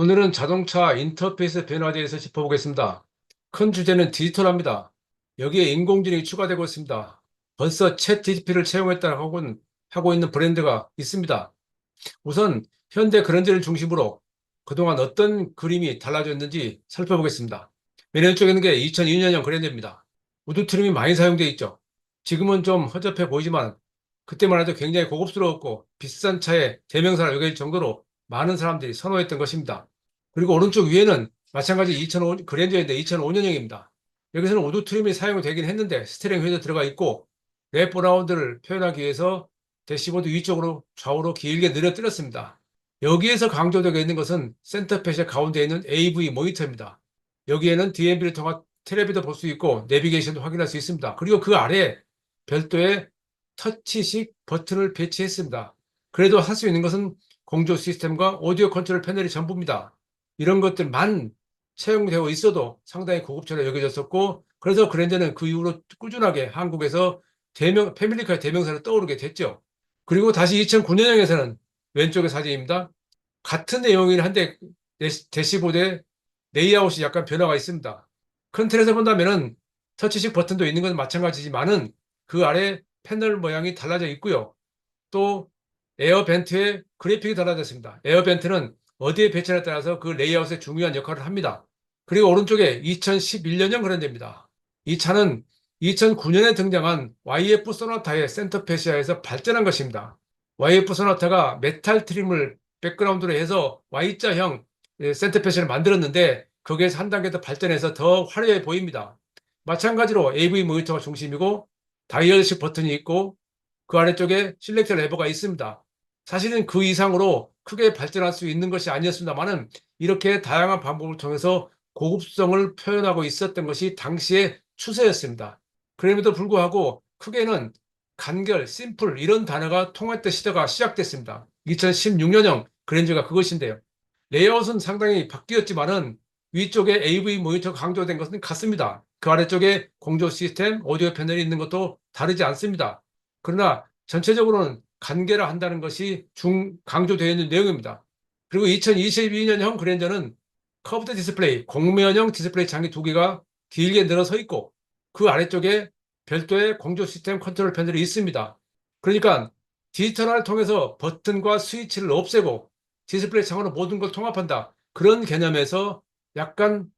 오늘은 자동차 인터페이스 변화에 대해서 짚어보겠습니다. 큰 주제는 디지털합니다. 여기에 인공지능이 추가되고 있습니다. 벌써 챗 GPT를 채용했다고 하고 있는 브랜드가 있습니다. 우선 현대 그랜저를 중심으로 그동안 어떤 그림이 달라졌는지 살펴보겠습니다. 맨 왼쪽에 있는 게 2002년형 그랜저입니다. 우드 트림이 많이 사용되어 있죠. 지금은 좀 허접해 보이지만 그때만 해도 굉장히 고급스러웠고 비싼 차의 대명사를 여길 정도로 많은 사람들이 선호했던 것입니다. 그리고 오른쪽 위에는 마찬가지 2005, 그랜저인데 2005년형입니다. 여기서는 우드 트림이 사용되긴 했는데 스티어링 휠도 들어가 있고 랩 라운드를 표현하기 위해서 대시보드 위쪽으로 좌우로 길게 늘어뜨렸습니다. 여기에서 강조되고 있는 것은 센터펫의 가운데 있는 AV 모니터입니다. 여기에는 DMB를 통한 텔레비도 볼 수 있고 내비게이션도 확인할 수 있습니다. 그리고 그 아래 별도의 터치식 버튼을 배치했습니다. 그래도 할 수 있는 것은 공조 시스템과 오디오 컨트롤 패널이 전부입니다. 이런 것들만 채용되어 있어도 상당히 고급차로 여겨졌었고, 그래서 그랜저는 그 이후로 꾸준하게 한국에서 패밀리카의 대명사로 떠오르게 됐죠. 그리고 다시 2009년형에서는 왼쪽의 사진입니다. 같은 내용이긴 한데 대시보드의 레이아웃이 약간 변화가 있습니다. 큰 틀에서 본다면은 터치식 버튼도 있는 건 마찬가지지만은 그 아래 패널 모양이 달라져 있고요. 또 에어벤트의 그래픽이 달라졌습니다. 에어벤트는 어디에 배치하에 따라서 그 레이아웃에 중요한 역할을 합니다. 그리고 오른쪽에 2011년형 그랜저입니다. 이 차는 2009년에 등장한 YF 소나타의 센터페시아에서 발전한 것입니다. YF 소나타가 메탈 트림을 백그라운드로 해서 Y자형 센터페시아를 만들었는데 거기에서 한 단계 더 발전해서 더 화려해 보입니다. 마찬가지로 AV 모니터가 중심이고 다이얼식 버튼이 있고 그 아래쪽에 실렉터 레버가 있습니다. 사실은 그 이상으로 크게 발전할 수 있는 것이 아니었습니다만은 이렇게 다양한 방법을 통해서 고급성을 표현하고 있었던 것이 당시의 추세였습니다. 그럼에도 불구하고 크게는 간결, 심플 이런 단어가 통했던 시대가 시작됐습니다. 2016년형 그랜저가 그것인데요. 레이아웃은 상당히 바뀌었지만은 위쪽에 AV 모니터 강조된 것은 같습니다. 그 아래쪽에 공조 시스템, 오디오 패널이 있는 것도 다르지 않습니다. 그러나 전체적으로는 간결화 한다는 것이 강조되어 있는 내용입니다. 그리고 2022년형 그랜저는 커브드 디스플레이, 곡면형 디스플레이 창이 두 개가 길게 늘어서 있고 그 아래쪽에 별도의 공조 시스템 컨트롤 패널이 있습니다. 그러니까 디지털화를 통해서 버튼과 스위치를 없애고 디스플레이 창으로 모든 걸 통합한다. 그런 개념에서 약간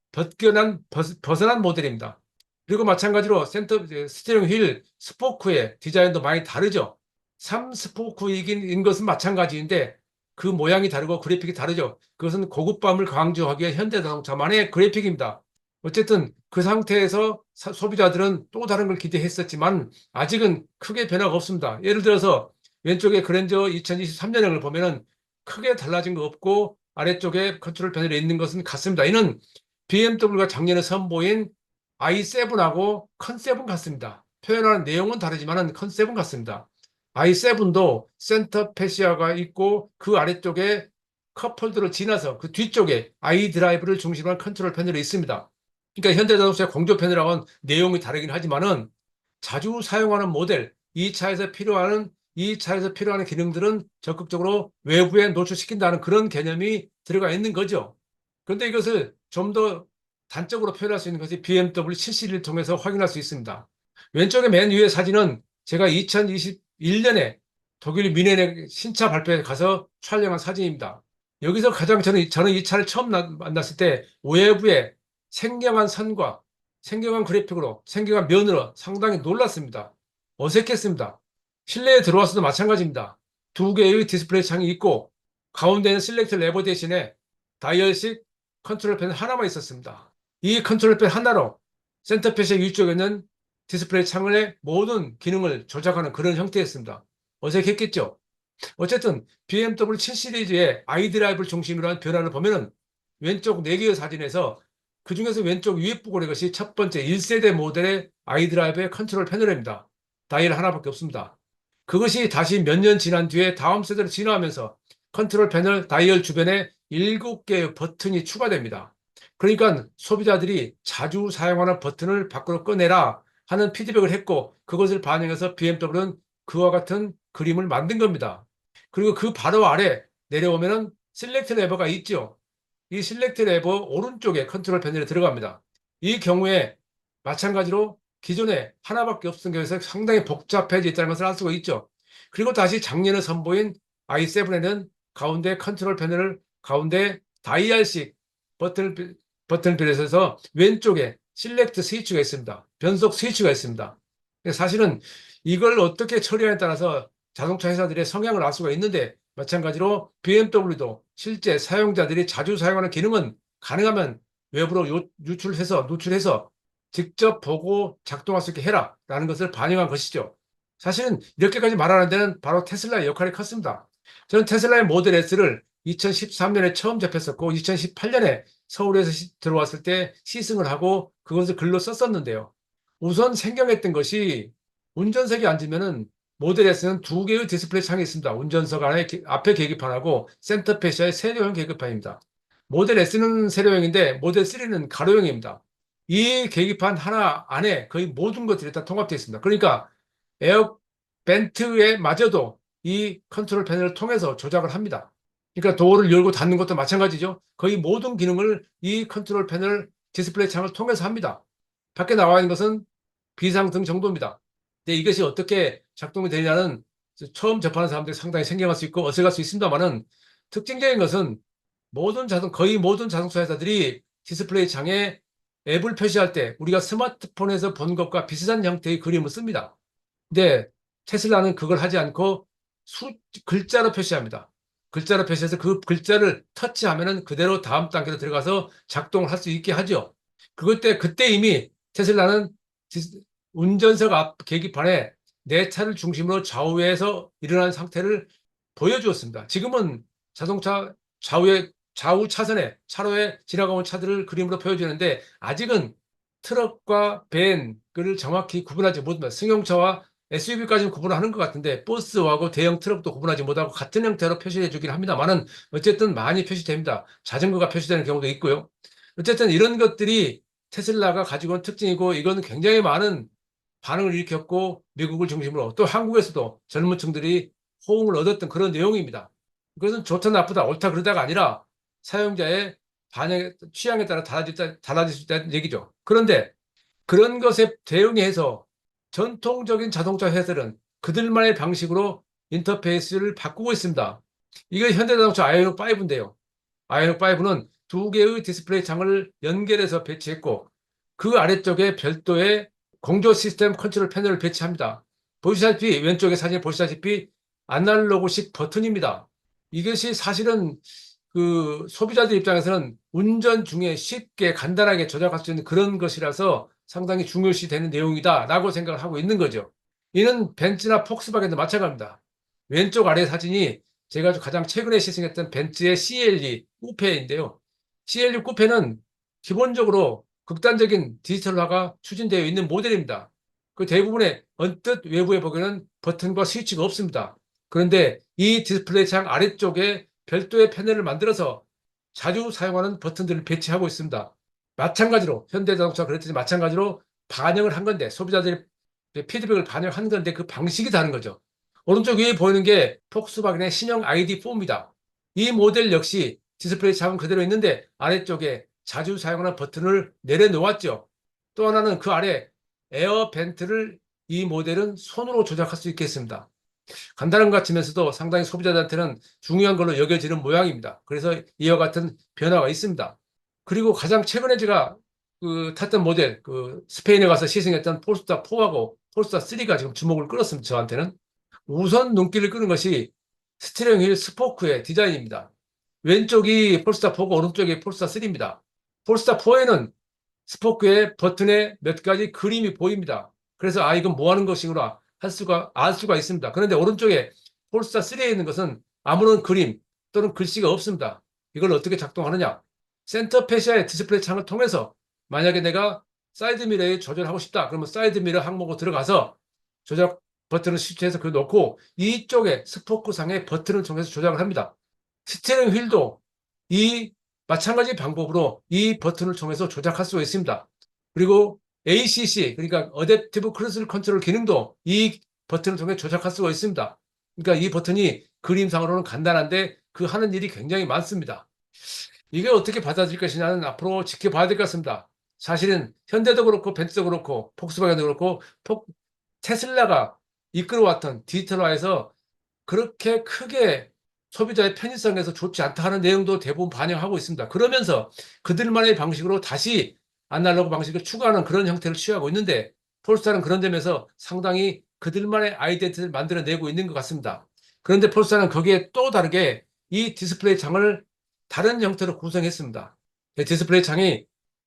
벗어난 모델입니다. 그리고 마찬가지로 스티어링 휠 스포크의 디자인도 많이 다르죠. 3스포크인 것은 마찬가지인데 그 모양이 다르고 그래픽이 다르죠. 그것은 고급감을 강조하기 위한 현대자동차만의 그래픽입니다. 어쨌든 그 상태에서 소비자들은 또 다른 걸 기대했었지만 아직은 크게 변화가 없습니다. 예를 들어서 왼쪽에 그랜저 2023년형을 보면은 크게 달라진 거 없고 아래쪽에 컨트롤 패널이 있는 것은 같습니다. 이는 BMW가 작년에 선보인 i7하고 컨셉은 같습니다. 표현하는 내용은 다르지만 컨셉은 같습니다. i7도 센터 패시아가 있고 그 아래쪽에 컵홀더를 지나서 그 뒤쪽에 i드라이브를 중심으로 한 컨트롤 패널이 있습니다. 그러니까 현대자동차의 공조 패널하고는 내용이 다르긴 하지만은 자주 사용하는 모델, 이 차에서 필요한 기능들은 적극적으로 외부에 노출시킨다는 그런 개념이 들어가 있는 거죠. 그런데 이것을 좀 더 단적으로 표현할 수 있는 것이 BMW 7시리즈를 통해서 확인할 수 있습니다. 왼쪽에 맨 위에 사진은 제가 2021년에 독일 뮌헨의 신차 발표에 가서 촬영한 사진입니다. 여기서 가장 저는 이 차를 처음 만났을 때 외부에 생경한 선과 생경한 그래픽으로 생경한 면으로 상당히 놀랐습니다. 어색했습니다. 실내에 들어와서도 마찬가지입니다. 두 개의 디스플레이 창이 있고 가운데는 셀렉트 레버 대신에 다이얼식 컨트롤 펜 하나만 있었습니다. 이 컨트롤 펜 하나로 센터펫의 위쪽에 있는 디스플레이 창의 모든 기능을 조작하는 그런 형태였습니다. 어색했겠죠? 어쨌든 BMW 7 시리즈의 아이드라이브를 중심으로 한 변화를 보면은 왼쪽 4개의 사진에서 그 중에서 왼쪽 위에 부분의 것이 첫 번째 1세대 모델의 아이드라이브의 컨트롤 패널입니다. 다이얼 하나밖에 없습니다. 그것이 다시 몇 년 지난 뒤에 다음 세대로 진화하면서 컨트롤 패널 다이얼 주변에 7개의 버튼이 추가됩니다. 그러니까 소비자들이 자주 사용하는 버튼을 밖으로 꺼내라 하는 피드백을 했고 그것을 반영해서 BMW는 그와 같은 그림을 만든 겁니다. 그리고 그 바로 아래 내려오면은 셀렉트 레버가 있죠. 이 실렉트 레버 오른쪽에 컨트롤 패널에 들어갑니다. 이 경우에 마찬가지로 기존에 하나밖에 없던 경우에서 상당히 복잡해져 있다는 것을 알 수가 있죠. 그리고 다시 작년에 선보인 i7에는 가운데 컨트롤 패널을 가운데 다이얼식 버튼을 비롯해서 왼쪽에 실렉트 스위치가 있습니다. 변속 스위치가 있습니다. 사실은 이걸 어떻게 처리하냐에 따라서 자동차 회사들의 성향을 알 수가 있는데, 마찬가지로 BMW도 실제 사용자들이 자주 사용하는 기능은 가능하면 외부로 누출해서 직접 보고 작동할 수 있게 해라 라는 것을 반영한 것이죠. 사실은 이렇게까지 말하는 데는 바로 테슬라의 역할이 컸습니다. 저는 테슬라의 모델 S를 2013년에 처음 접했었고 2018년에 서울에서 들어왔을 때 시승을 하고 그것을 글로 썼었는데요. 우선 생경했던 것이 운전석에 앉으면은 모델 S는 두 개의 디스플레이 창이 있습니다. 운전석 안에 앞에 계기판하고 센터페시아의 세로형 계기판입니다. 모델 S는 세로형인데 모델 3는 가로형입니다. 이 계기판 하나 안에 거의 모든 것들이 다 통합되어 있습니다. 그러니까 에어 벤트에 마저도 이 컨트롤 패널을 통해서 조작을 합니다. 그러니까 도어를 열고 닫는 것도 마찬가지죠. 거의 모든 기능을 이 컨트롤 패널 디스플레이 창을 통해서 합니다. 밖에 나와 있는 것은 비상등 정도입니다. 근데 이것이 어떻게 작동이 되냐는 처음 접하는 사람들이 상당히 생경할 수 있고 어색할 수 있습니다만은, 특징적인 것은 거의 모든 자동차 회사들이 디스플레이 창에 앱을 표시할 때 우리가 스마트폰에서 본 것과 비슷한 형태의 그림을 씁니다. 근데 테슬라는 그걸 하지 않고 글자로 표시합니다. 글자로 표시해서 그 글자를 터치하면은 그대로 다음 단계로 들어가서 작동을 할 수 있게 하죠. 그때 이미 테슬라는 운전석 앞 계기판에 내 차를 중심으로 좌우에서 일어나는 상태를 보여주었습니다. 지금은 자동차 좌우 차선에 차로에 지나가는 차들을 그림으로 보여주는데, 아직은 트럭과 밴을 정확히 구분하지 못합니다. 승용차와 SUV까지는 구분하는 것 같은데 버스하고 대형 트럭도 구분하지 못하고 같은 형태로 표시해 주긴 합니다만은 어쨌든 많이 표시됩니다. 자전거가 표시되는 경우도 있고요. 어쨌든 이런 것들이 테슬라가 가지고 있는 특징이고, 이건 굉장히 많은 반응을 일으켰고 미국을 중심으로 또 한국에서도 젊은 층들이 호응을 얻었던 그런 내용입니다. 이것은 좋다 나쁘다 옳다 그르다가 아니라 사용자의 취향에 따라 달라질 수 있다는 얘기죠. 그런데 그런 것에 대응해서 전통적인 자동차 회사들은 그들만의 방식으로 인터페이스를 바꾸고 있습니다. 이게 현대자동차 아이오닉 5인데요. 아이오닉 5는 두 개의 디스플레이 창을 연결해서 배치했고 그 아래쪽에 별도의 공조 시스템 컨트롤 패널을 배치합니다. 보시다시피 왼쪽에 사진 보시다시피 아날로그식 버튼입니다. 이것이 사실은 그 소비자들 입장에서는 운전 중에 쉽게 간단하게 조작할 수 있는 그런 것이라서 상당히 중요시 되는 내용이다라고 생각을 하고 있는 거죠. 이는 벤츠나 폭스바겐도 마찬가지입니다. 왼쪽 아래 사진이 제가 가장 최근에 시승했던 벤츠의 CLE 쿠페인데요. CLE 쿠페는 기본적으로 극단적인 디지털화가 추진되어 있는 모델입니다. 그 대부분의 언뜻 외부에 보기에는 버튼과 스위치가 없습니다. 그런데 이 디스플레이 창 아래쪽에 별도의 패널을 만들어서 자주 사용하는 버튼들을 배치하고 있습니다. 마찬가지로 현대자동차 그랬듯이 마찬가지로 반영을 한 건데, 소비자들의 피드백을 반영한 건데 그 방식이 다른 거죠. 오른쪽 위에 보이는 게 폭스바겐의 신형 ID4입니다. 이 모델 역시 디스플레이 창은 그대로 있는데 아래쪽에 자주 사용하는 버튼을 내려놓았죠. 또 하나는 그 아래 에어 벤트를 이 모델은 손으로 조작할 수 있겠습니다. 간단한 것 같으면서도 상당히 소비자들한테는 중요한 걸로 여겨지는 모양입니다. 그래서 이와 같은 변화가 있습니다. 그리고 가장 최근에 제가 탔던 모델, 스페인에 가서 시승했던 폴스타 4하고 폴스타 3가 지금 주목을 끌었습니다. 저한테는. 우선 눈길을 끄는 것이 스티어링 휠 스포크의 디자인입니다. 왼쪽이 폴스타 4고 오른쪽이 폴스타 3입니다. 폴스타 4에는 스포크의 버튼에 몇 가지 그림이 보입니다. 그래서 이건 뭐 하는 것이구나 알 수가 있습니다. 그런데 오른쪽에 폴스타 3에 있는 것은 아무런 그림 또는 글씨가 없습니다. 이걸 어떻게 작동하느냐? 센터 페시아의 디스플레이 창을 통해서 만약에 내가 사이드 미러에 조절하고 싶다. 그러면 사이드 미러 항목으로 들어가서 조작 버튼을 스위치해서 그 놓고 이쪽에 스포크 상의 버튼을 통해서 조작을 합니다. 스티어링 휠도 이 마찬가지 방법으로 이 버튼을 통해서 조작할 수가 있습니다. 그리고 ACC, 그러니까 어댑티브 크루즈 컨트롤 기능도 이 버튼을 통해 조작할 수가 있습니다. 그러니까 이 버튼이 그림상으로는 간단한데 그 하는 일이 굉장히 많습니다. 이게 어떻게 받아들일 것이냐는 앞으로 지켜봐야 될 것 같습니다. 사실은 현대도 그렇고 벤츠도 그렇고 폭스바겐도 그렇고 테슬라가 이끌어왔던 디지털화에서 그렇게 크게 소비자의 편의성에서 좋지 않다 하는 내용도 대부분 반영하고 있습니다. 그러면서 그들만의 방식으로 다시 아날로그 방식을 추구하는 그런 형태를 취하고 있는데 폴스타는 그런 점에서 상당히 그들만의 아이덴티티를 만들어내고 있는 것 같습니다. 그런데 폴스타는 거기에 또 다르게 이 디스플레이 창을 다른 형태로 구성했습니다. 디스플레이 창이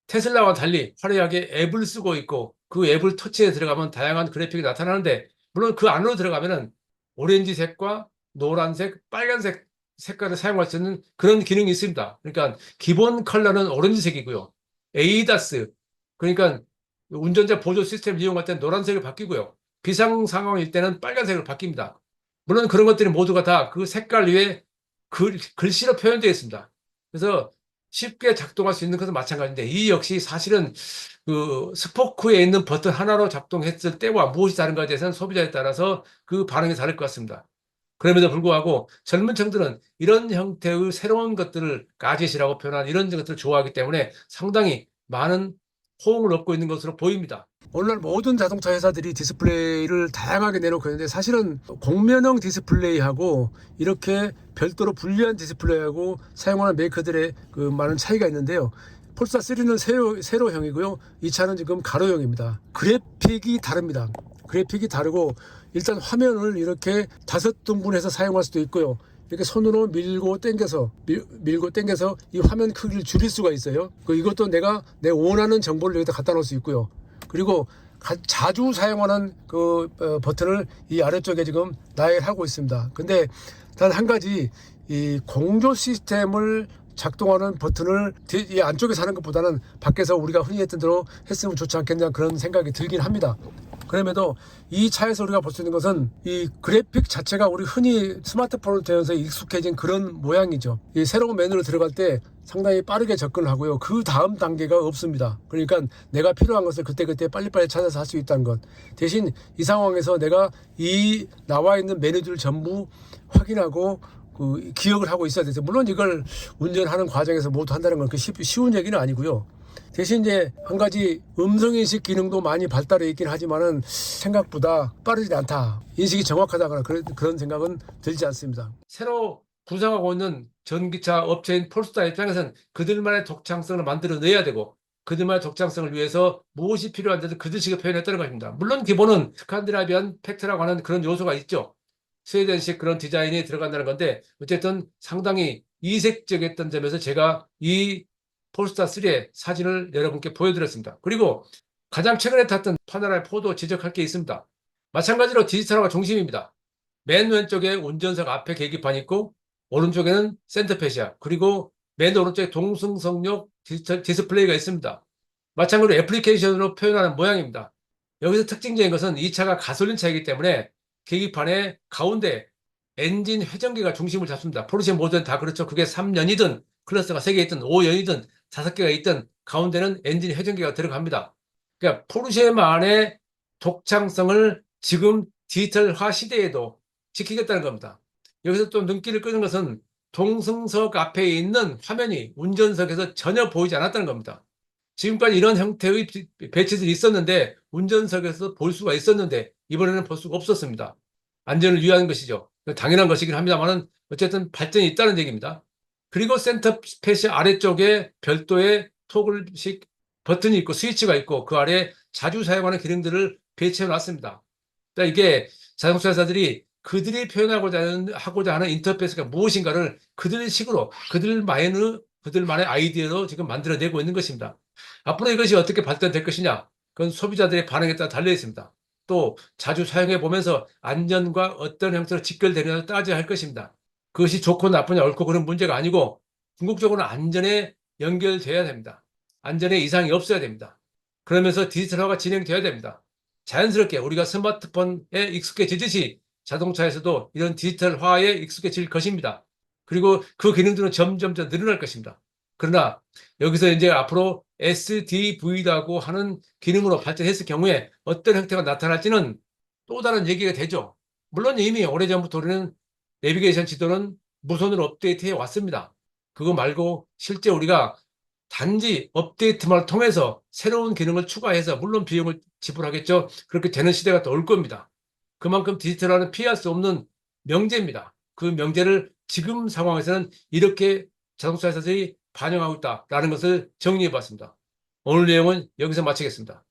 테슬라와 달리 화려하게 앱을 쓰고 있고 그 앱을 터치해 들어가면 다양한 그래픽이 나타나는데 물론 그 안으로 들어가면은 오렌지색과 노란색, 빨간색 색깔을 사용할 수 있는 그런 기능이 있습니다. 그러니까 기본 컬러는 오렌지색이고요. 에이다스, 그러니까 운전자 보조 시스템을 이용할 때는 노란색을 바뀌고요. 비상 상황일 때는 빨간색으로 바뀝니다. 물론 그런 것들이 모두가 다 그 색깔 위에 글씨로 표현되어 있습니다. 그래서 쉽게 작동할 수 있는 것은 마찬가지인데 이 역시 사실은 그 스포크에 있는 버튼 하나로 작동했을 때와 무엇이 다른가에 대해서는 소비자에 따라서 그 반응이 다를 것 같습니다. 그럼에도 불구하고 젊은 층들은 이런 형태의 새로운 것들을 가짓이라고 표현한 이런 것들을 좋아하기 때문에 상당히 많은 호응을 얻고 있는 것으로 보입니다. 오늘날 모든 자동차 회사들이 디스플레이를 다양하게 내놓고 있는데 사실은 공면형 디스플레이하고 이렇게 별도로 분리한 디스플레이하고 사용하는 메이커들의 그 많은 차이가 있는데요. 폴스타 3는 세로형이고요. 이 차는 지금 가로형입니다. 그래픽이 다릅니다. 그래픽이 다르고 일단 화면을 이렇게 5등분해서 사용할 수도 있고요. 이렇게 손으로 밀고 당겨서 이 화면 크기를 줄일 수가 있어요. 이것도 내가 내 원하는 정보를 여기다 갖다 놓을 수 있고요. 그리고 자주 사용하는 버튼을 이 아래쪽에 지금 나열하고 있습니다. 근데 단 한 가지 이 공조 시스템을 작동하는 버튼을 이 안쪽에서 하는 것보다는 밖에서 우리가 흔히 했던 대로 했으면 좋지 않겠냐 그런 생각이 들긴 합니다. 그럼에도 이 차에서 우리가 볼 수 있는 것은 이 그래픽 자체가 우리 흔히 스마트폰을 통해서 익숙해진 그런 모양이죠. 이 새로운 메뉴로 들어갈 때 상당히 빠르게 접근을 하고요. 그 다음 단계가 없습니다. 그러니까 내가 필요한 것을 그때그때 빨리빨리 찾아서 할 수 있다는 것. 대신 이 상황에서 내가 이 나와 있는 메뉴들을 전부 확인하고 기억을 하고 있어야 되죠. 물론 이걸 운전하는 과정에서 모두 한다는 건 쉬운 얘기는 아니고요. 대신 이제 한 가지 음성인식 기능도 많이 발달해 있긴 하지만은 생각보다 빠르지 않다. 인식이 정확하다거나 그런 생각은 들지 않습니다. 새로 구상하고 있는 전기차 업체인 폴스타 입장에서는 그들만의 독창성을 만들어내야 되고 그들만의 독창성을 위해서 무엇이 필요한지도 그들식으로 표현했다는 것입니다. 물론 기본은 스칸디나비안 팩트라고 하는 그런 요소가 있죠. 스웨덴식 그런 디자인이 들어간다는 건데 어쨌든 상당히 이색적이었던 점에서 제가 이 폴스타 3의 사진을 여러분께 보여드렸습니다. 그리고 가장 최근에 탔던 파노라마 4도 지적할 게 있습니다. 마찬가지로 디지털화가 중심입니다. 맨 왼쪽에 운전석 앞에 계기판이 있고 오른쪽에는 센터페시아 그리고 맨 오른쪽에 동승석역 디지털 디스플레이가 있습니다. 마찬가지로 애플리케이션으로 표현하는 모양입니다. 여기서 특징적인 것은 이 차가 가솔린 차이기 때문에 계기판의 가운데 엔진 회전기가 중심을 잡습니다. 포르쉐 모델은 다 그렇죠. 그게 3연이든 클러스가 3개 있든 5연이든 5개가 있든 가운데는 엔진 회전기가 들어갑니다. 그러니까 포르쉐만의 독창성을 지금 디지털화 시대에도 지키겠다는 겁니다. 여기서 또 눈길을 끄는 것은 동승석 앞에 있는 화면이 운전석에서 전혀 보이지 않았다는 겁니다. 지금까지 이런 형태의 배치들이 있었는데 운전석에서 볼 수가 있었는데 이번에는 볼 수가 없었습니다. 안전을 위한 것이죠. 당연한 것이긴 합니다만 어쨌든 발전이 있다는 얘기입니다. 그리고 센터 패시 아래쪽에 별도의 토글식 버튼이 있고 스위치가 있고 그 아래 자주 사용하는 기능들을 배치해 놨습니다. 그러니까 이게 자동차 회사들이 그들이 하고자 하는 인터페이스가 무엇인가를 그들의 식으로 그들만의 아이디어로 지금 만들어내고 있는 것입니다. 앞으로 이것이 어떻게 발전될 것이냐? 그건 소비자들의 반응에 따라 달려 있습니다. 또 자주 사용해 보면서 안전과 어떤 형태로 직결되느냐를 따져야 할 것입니다. 그것이 좋고 나쁘냐 옳고 그런 문제가 아니고 궁극적으로는 안전에 연결돼야 됩니다. 안전에 이상이 없어야 됩니다. 그러면서 디지털화가 진행돼야 됩니다. 자연스럽게 우리가 스마트폰에 익숙해지듯이 자동차에서도 이런 디지털화에 익숙해질 것입니다. 그리고 그 기능들은 점점 더 늘어날 것입니다. 그러나 여기서 이제 앞으로 SDV라고 하는 기능으로 발전했을 경우에 어떤 형태가 나타날지는 또 다른 얘기가 되죠. 물론 이미 오래전부터 우리는 내비게이션 지도는 무선으로 업데이트해 왔습니다. 그거 말고 실제 우리가 단지 업데이트만 통해서 새로운 기능을 추가해서 물론 비용을 지불하겠죠. 그렇게 되는 시대가 또 올 겁니다. 그만큼 디지털화는 피할 수 없는 명제입니다. 그 명제를 지금 상황에서는 이렇게 자동차 회사들이 반영하고 있다라는 것을 정리해 봤습니다. 오늘 내용은 여기서 마치겠습니다.